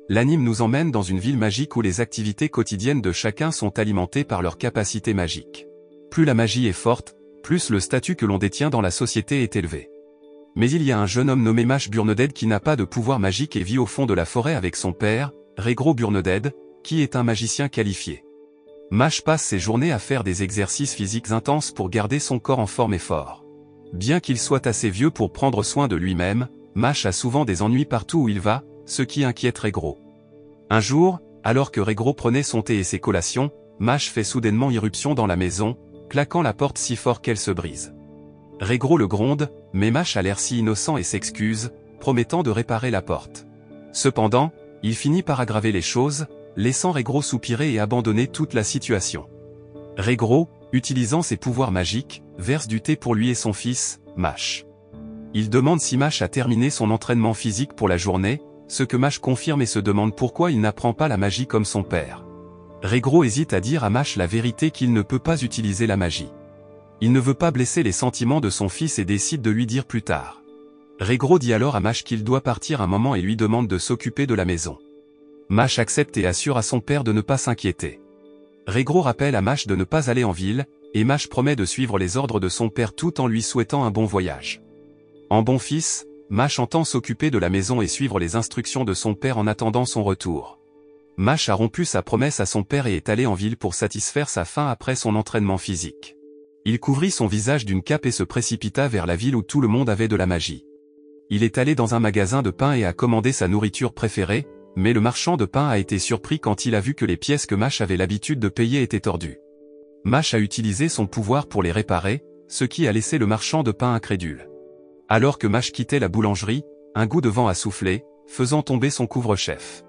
l'anime nous emmène dans une ville magique où les activités quotidiennes de chacun sont alimentées par leurs capacités magiques. Plus la magie est forte, plus le statut que l'on détient dans la société est élevé. Mais il y a un jeune homme nommé Mash Burneded qui n'a pas de pouvoir magique et vit au fond de la forêt avec son père, Regro Burneded, qui est un magicien qualifié. Mash passe ses journées à faire des exercices physiques intenses pour garder son corps en forme et fort. Bien qu'il soit assez vieux pour prendre soin de lui-même, Mash a souvent des ennuis partout où il va, ce qui inquiète Regro. Un jour, alors que Regro prenait son thé et ses collations, Mash fait soudainement irruption dans la maison, claquant la porte si fort qu'elle se brise. Regro le gronde, mais Mash a l'air si innocent et s'excuse, promettant de réparer la porte. Cependant, il finit par aggraver les choses, laissant Regro soupirer et abandonner toute la situation. Regro, utilisant ses pouvoirs magiques, verse du thé pour lui et son fils, Mash. Il demande si Mash a terminé son entraînement physique pour la journée, ce que Mash confirme et se demande pourquoi il n'apprend pas la magie comme son père. Regro hésite à dire à Mash la vérité qu'il ne peut pas utiliser la magie. Il ne veut pas blesser les sentiments de son fils et décide de lui dire plus tard. Regro dit alors à Mash qu'il doit partir un moment et lui demande de s'occuper de la maison. Mash accepte et assure à son père de ne pas s'inquiéter. Regro rappelle à Mash de ne pas aller en ville, et Mash promet de suivre les ordres de son père tout en lui souhaitant un bon voyage. En bon fils, Mash entend s'occuper de la maison et suivre les instructions de son père en attendant son retour. Mash a rompu sa promesse à son père et est allé en ville pour satisfaire sa faim après son entraînement physique. Il couvrit son visage d'une cape et se précipita vers la ville où tout le monde avait de la magie. Il est allé dans un magasin de pain et a commandé sa nourriture préférée, mais le marchand de pain a été surpris quand il a vu que les pièces que Mash avait l'habitude de payer étaient tordues. Mash a utilisé son pouvoir pour les réparer, ce qui a laissé le marchand de pain incrédule. Alors que Mash quittait la boulangerie, un goût de vent a soufflé, faisant tomber son couvre-chef.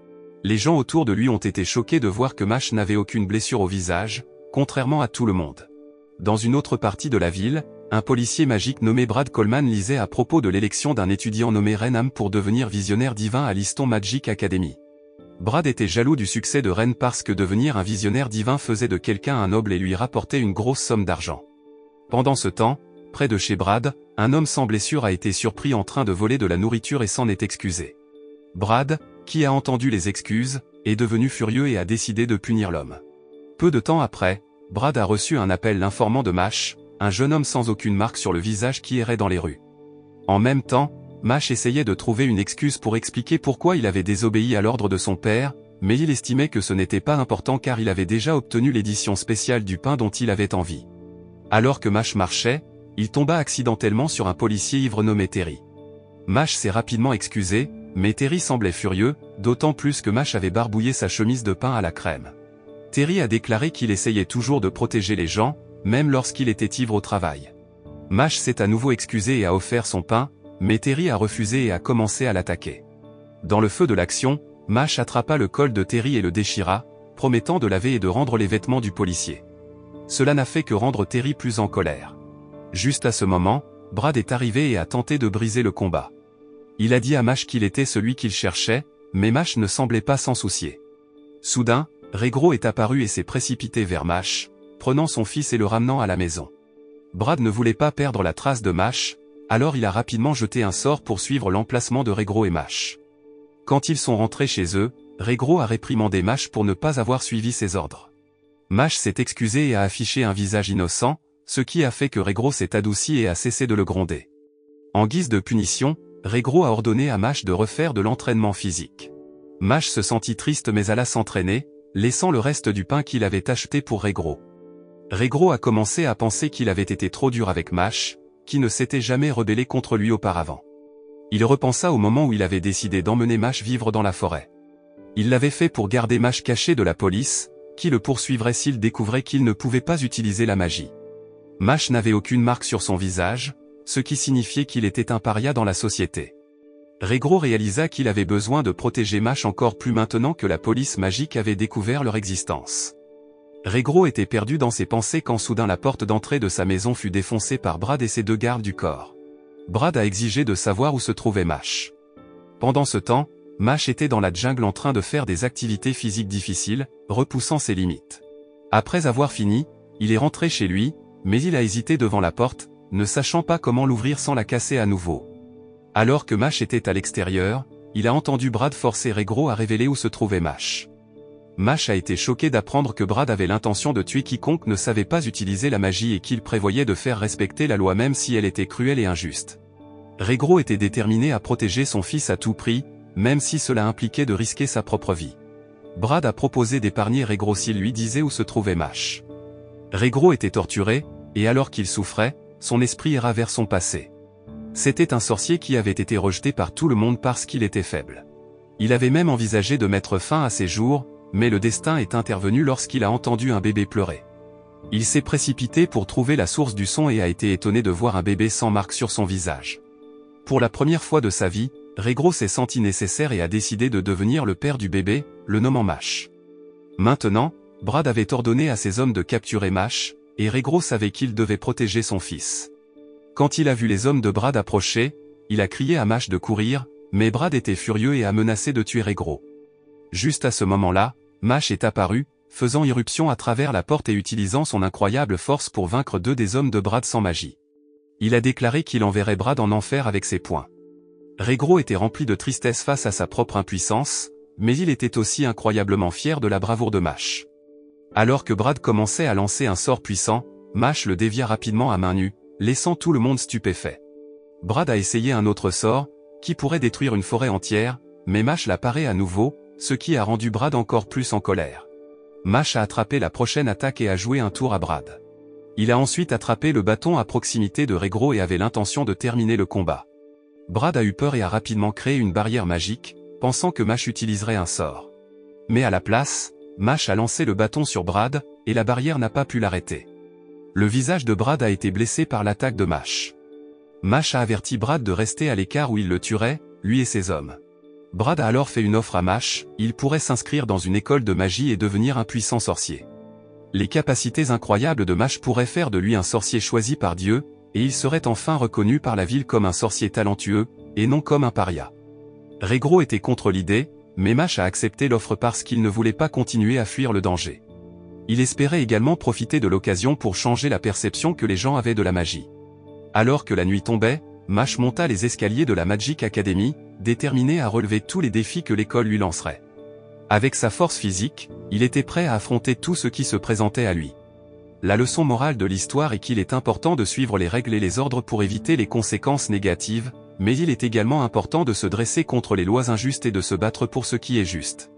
Les gens autour de lui ont été choqués de voir que Mash n'avait aucune blessure au visage, contrairement à tout le monde. Dans une autre partie de la ville, un policier magique nommé Brad Coleman lisait à propos de l'élection d'un étudiant nommé Renham pour devenir visionnaire divin à l'Easton Magic Academy. Brad était jaloux du succès de Ren parce que devenir un visionnaire divin faisait de quelqu'un un noble et lui rapportait une grosse somme d'argent. Pendant ce temps, près de chez Brad, un homme sans blessure a été surpris en train de voler de la nourriture et s'en est excusé. Brad, qui a entendu les excuses, est devenu furieux et a décidé de punir l'homme. Peu de temps après, Brad a reçu un appel l'informant de Mash, un jeune homme sans aucune marque sur le visage qui errait dans les rues. En même temps, Mash essayait de trouver une excuse pour expliquer pourquoi il avait désobéi à l'ordre de son père, mais il estimait que ce n'était pas important car il avait déjà obtenu l'édition spéciale du pain dont il avait envie. Alors que Mash marchait, il tomba accidentellement sur un policier ivre nommé Terry. Mash s'est rapidement excusé, mais Terry semblait furieux, d'autant plus que Mash avait barbouillé sa chemise de pain à la crème. Terry a déclaré qu'il essayait toujours de protéger les gens, même lorsqu'il était ivre au travail. Mash s'est à nouveau excusé et a offert son pain, mais Terry a refusé et a commencé à l'attaquer. Dans le feu de l'action, Mash attrapa le col de Terry et le déchira, promettant de laver et de rendre les vêtements du policier. Cela n'a fait que rendre Terry plus en colère. Juste à ce moment, Brad est arrivé et a tenté de briser le combat. Il a dit à Mash qu'il était celui qu'il cherchait, mais Mash ne semblait pas s'en soucier. Soudain, Regro est apparu et s'est précipité vers Mash, prenant son fils et le ramenant à la maison. Brad ne voulait pas perdre la trace de Mash, alors il a rapidement jeté un sort pour suivre l'emplacement de Regro et Mash. Quand ils sont rentrés chez eux, Regro a réprimandé Mash pour ne pas avoir suivi ses ordres. Mash s'est excusé et a affiché un visage innocent, ce qui a fait que Regro s'est adouci et a cessé de le gronder. En guise de punition, Regro a ordonné à Mash de refaire de l'entraînement physique. Mash se sentit triste mais alla s'entraîner, laissant le reste du pain qu'il avait acheté pour Regro. Regro a commencé à penser qu'il avait été trop dur avec Mash, qui ne s'était jamais rebellé contre lui auparavant. Il repensa au moment où il avait décidé d'emmener Mash vivre dans la forêt. Il l'avait fait pour garder Mash caché de la police, qui le poursuivrait s'il découvrait qu'il ne pouvait pas utiliser la magie. Mash n'avait aucune marque sur son visage, ce qui signifiait qu'il était un paria dans la société. Regro réalisa qu'il avait besoin de protéger Mash encore plus maintenant que la police magique avait découvert leur existence. Regro était perdu dans ses pensées quand soudain la porte d'entrée de sa maison fut défoncée par Brad et ses deux gardes du corps. Brad a exigé de savoir où se trouvait Mash. Pendant ce temps, Mash était dans la jungle en train de faire des activités physiques difficiles, repoussant ses limites. Après avoir fini, il est rentré chez lui, mais il a hésité devant la porte, ne sachant pas comment l'ouvrir sans la casser à nouveau. Alors que Mash était à l'extérieur, il a entendu Brad forcer Regro à révéler où se trouvait Mash. Mash a été choqué d'apprendre que Brad avait l'intention de tuer quiconque ne savait pas utiliser la magie et qu'il prévoyait de faire respecter la loi même si elle était cruelle et injuste. Regro était déterminé à protéger son fils à tout prix, même si cela impliquait de risquer sa propre vie. Brad a proposé d'épargner Regro s'il lui disait où se trouvait Mash. Regro était torturé, et alors qu'il souffrait, son esprit ira vers son passé. C'était un sorcier qui avait été rejeté par tout le monde parce qu'il était faible. Il avait même envisagé de mettre fin à ses jours, mais le destin est intervenu lorsqu'il a entendu un bébé pleurer. Il s'est précipité pour trouver la source du son et a été étonné de voir un bébé sans marque sur son visage. Pour la première fois de sa vie, Regro s'est senti nécessaire et a décidé de devenir le père du bébé, le nommant Mash. Maintenant, Brad avait ordonné à ses hommes de capturer Mash, et Regro savait qu'il devait protéger son fils. Quand il a vu les hommes de Brad approcher, il a crié à Mash de courir, mais Brad était furieux et a menacé de tuer Regro. Juste à ce moment-là, Mash est apparu, faisant irruption à travers la porte et utilisant son incroyable force pour vaincre 2 des hommes de Brad sans magie. Il a déclaré qu'il enverrait Brad en enfer avec ses poings. Regro était rempli de tristesse face à sa propre impuissance, mais il était aussi incroyablement fier de la bravoure de Mash. Alors que Brad commençait à lancer un sort puissant, Mash le dévia rapidement à main nue, laissant tout le monde stupéfait. Brad a essayé un autre sort, qui pourrait détruire une forêt entière, mais Mash l'a paré à nouveau, ce qui a rendu Brad encore plus en colère. Mash a attrapé la prochaine attaque et a joué un tour à Brad. Il a ensuite attrapé le bâton à proximité de Regro et avait l'intention de terminer le combat. Brad a eu peur et a rapidement créé une barrière magique, pensant que Mash utiliserait un sort. Mais à la place, Mash a lancé le bâton sur Brad, et la barrière n'a pas pu l'arrêter. Le visage de Brad a été blessé par l'attaque de Mash. Mash a averti Brad de rester à l'écart où il le tuerait, lui et ses hommes. Brad a alors fait une offre à Mash, il pourrait s'inscrire dans une école de magie et devenir un puissant sorcier. Les capacités incroyables de Mash pourraient faire de lui un sorcier choisi par Dieu, et il serait enfin reconnu par la ville comme un sorcier talentueux, et non comme un paria. Regro était contre l'idée, mais Mash a accepté l'offre parce qu'il ne voulait pas continuer à fuir le danger. Il espérait également profiter de l'occasion pour changer la perception que les gens avaient de la magie. Alors que la nuit tombait, Mash monta les escaliers de la Magic Academy, déterminé à relever tous les défis que l'école lui lancerait. Avec sa force physique, il était prêt à affronter tout ce qui se présentait à lui. La leçon morale de l'histoire est qu'il est important de suivre les règles et les ordres pour éviter les conséquences négatives, mais il est également important de se dresser contre les lois injustes et de se battre pour ce qui est juste.